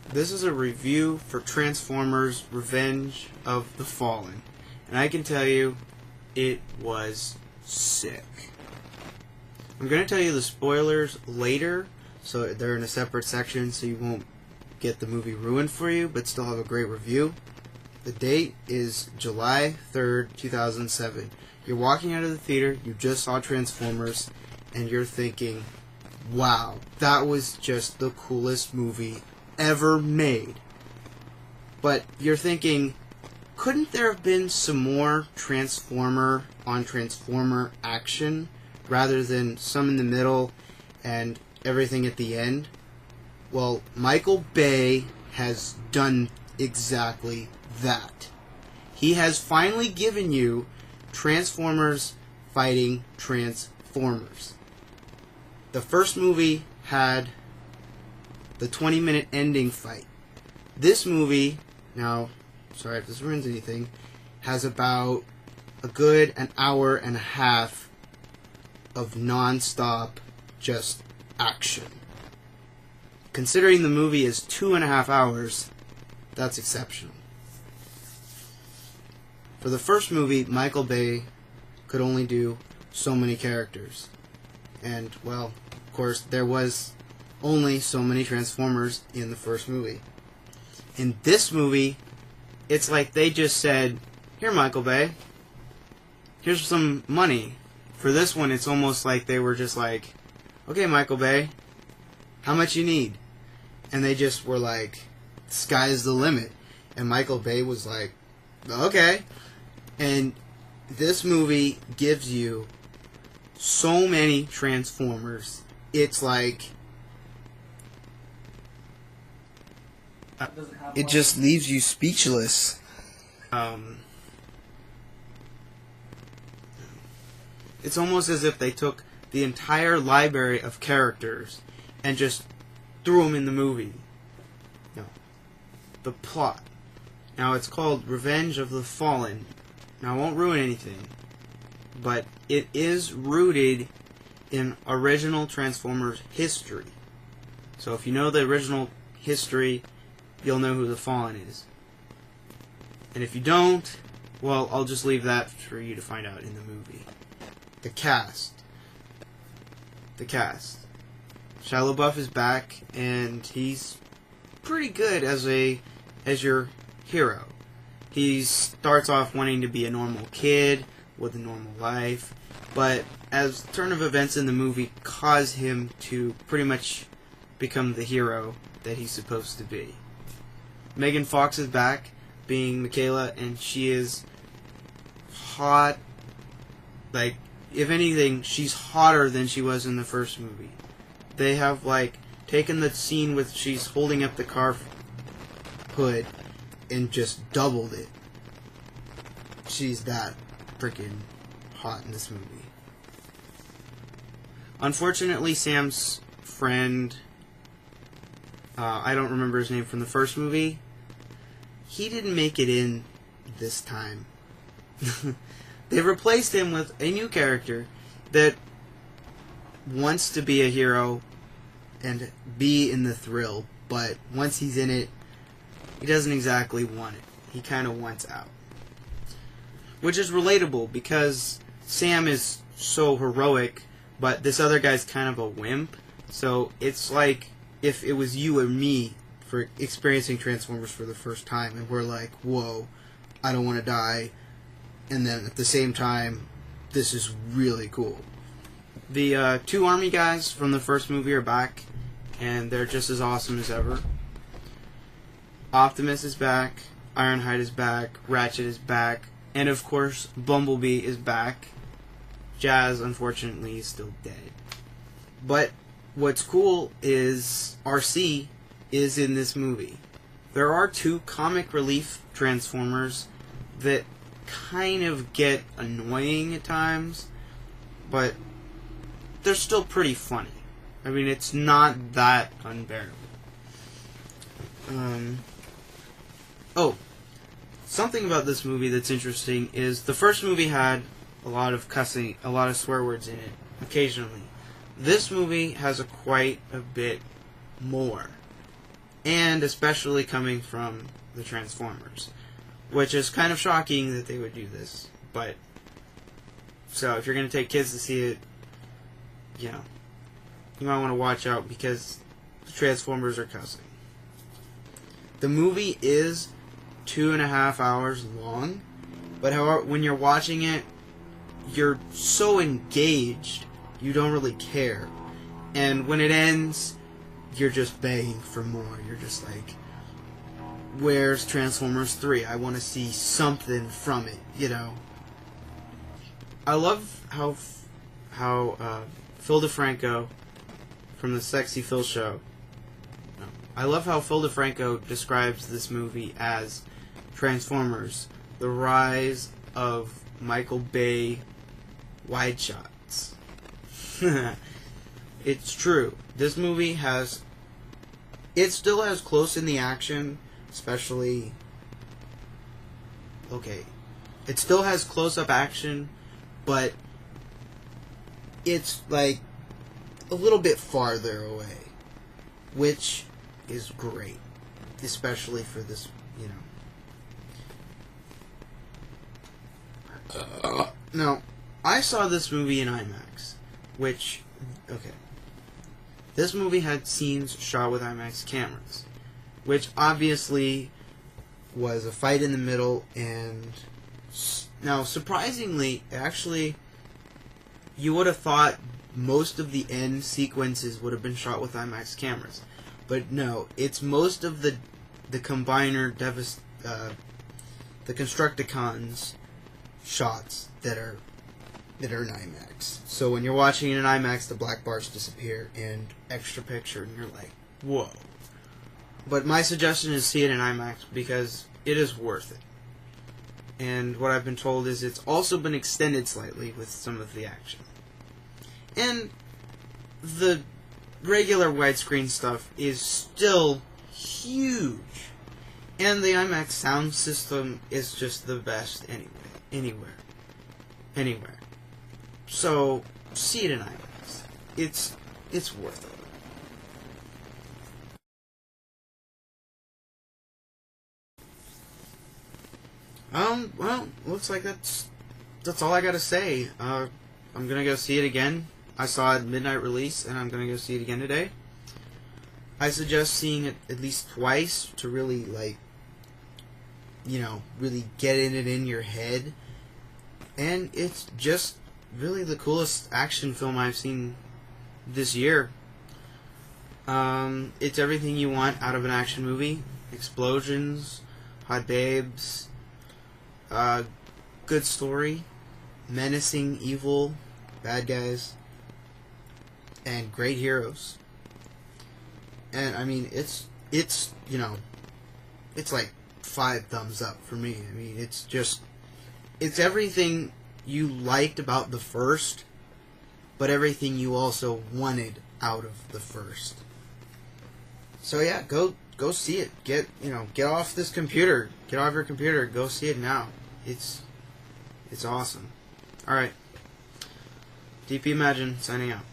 This is a review for Transformers Revenge of the Fallen. And I can tell you, it was sick. I'm going to tell you the spoilers later, so they're in a separate section so you won't get the movie ruined for you, but still have a great review. The date is July 3rd, 2007. You're walking out of the theater, you just saw Transformers, and you're thinking, wow, that was just the coolest movie ever made. But you're thinking, couldn't there have been some more Transformer on Transformer action rather than some in the middle and everything at the end? Well, Michael Bay has done exactly that. He has finally given you Transformers fighting Transformers. The first movie had the 20-minute ending fight. This movie, now, sorry if this ruins anything, has about a good an hour and a half of non-stop just action. Considering the movie is 2.5 hours, that's exceptional. For the first movie, Michael Bay could only do so many characters. And, well, of course, there was only so many Transformers in the first movie. In this movie, it's like they just said, here, Michael Bay, here's some money. For this one, it's almost like they were just like, okay, Michael Bay, how much you need? And they just were like, sky's the limit. And Michael Bay was like, okay. And this movie gives you so many Transformers. It's like, it just leaves you speechless. It's almost as if they took the entire library of characters and just threw them in the movie. No. The plot. Now, it's called Revenge of the Fallen. Now, I won't ruin anything, but it is rooted in original Transformers history. So if you know the original history, you'll know who the Fallen is. And if you don't, well, I'll just leave that for you to find out in the movie. The cast. Shia LaBeouf is back, and he's pretty good as your hero. He starts off wanting to be a normal kid with a normal life, but as the turn of events in the movie cause him to pretty much become the hero that he's supposed to be. Megan Fox is back, being Michaela, and she is hot. Like, if anything, she's hotter than she was in the first movie. They have, like, taken the scene with she's holding up the car hood and just doubled it. She's that freaking hot in this movie. Unfortunately, Sam's friend, I don't remember his name from the first movie, he didn't make it in this time. They replaced him with a new character that wants to be a hero and be in the thrill, but once he's in it, he doesn't exactly want it. He kind of wants out. Which is relatable, because Sam is so heroic, but this other guy's kind of a wimp. So it's like if it was you or me for experiencing Transformers for the first time, and we're like, whoa, I don't want to die. And then at the same time, this is really cool. The two army guys from the first movie are back, and they're just as awesome as ever. Optimus is back, Ironhide is back, Ratchet is back, and of course, Bumblebee is back. Jazz, unfortunately, is still dead. But what's cool is RC is in this movie. There are two comic relief Transformers that kind of get annoying at times, but they're still pretty funny. I mean, it's not that unbearable. Something about this movie that's interesting is the first movie had a lot of cussing, a lot of swear words in it, occasionally. This movie has quite a bit more. and especially coming from the Transformers, which is kind of shocking that they would do this. But so if you're going to take kids to see it, you know, you might want to watch out because the Transformers are cussing. The movie is 2.5 hours long, but however, when you're watching it, you're so engaged, you don't really care. And when it ends, you're just begging for more. You're just like, where's Transformers 3? I want to see something from it, you know. I love how Phil DeFranco from the Sexy Phil Show. I love how Phil DeFranco describes this movie as Transformers: The Rise of Michael Bay Wide Shots. It's true. This movie has... It still has close in the action, especially... Okay. It still has close-up action, but it's, like, a little bit farther away, which is great, especially for this, you know. Now, I saw this movie in IMAX, which, okay, this movie had scenes shot with IMAX cameras, which obviously was a fight in the middle, and now, surprisingly, actually, you would have thought most of the end sequences would have been shot with IMAX cameras. But no, it's most of the Combiner, the Constructicons shots that are in IMAX. So when you're watching in IMAX, the black bars disappear and extra picture, and you're like, whoa. But my suggestion is see it in IMAX because it is worth it. And what I've been told is it's also been extended slightly with some of the action. And the regular widescreen stuff is still huge. And the IMAX sound system is just the best anywhere. So, see it in IMAX. It's worth it. Well, looks like that's all I gotta say. I'm gonna go see it again. I saw it midnight release, and I'm gonna go see it again today. I suggest seeing it at least twice to really, like, you know, really get it in your head. And it's just really the coolest action film I've seen this year. It's everything you want out of an action movie. Explosions, hot babes, good story, menacing, evil, bad guys, and great heroes. And, I mean, it's you know, it's like 5 thumbs up for me. I mean, it's everything you liked about the first, but everything you also wanted out of the first. So yeah, go see it. Get off this computer. Get off your computer. Go see it now. It's awesome. Alright. DP Imagine, signing out.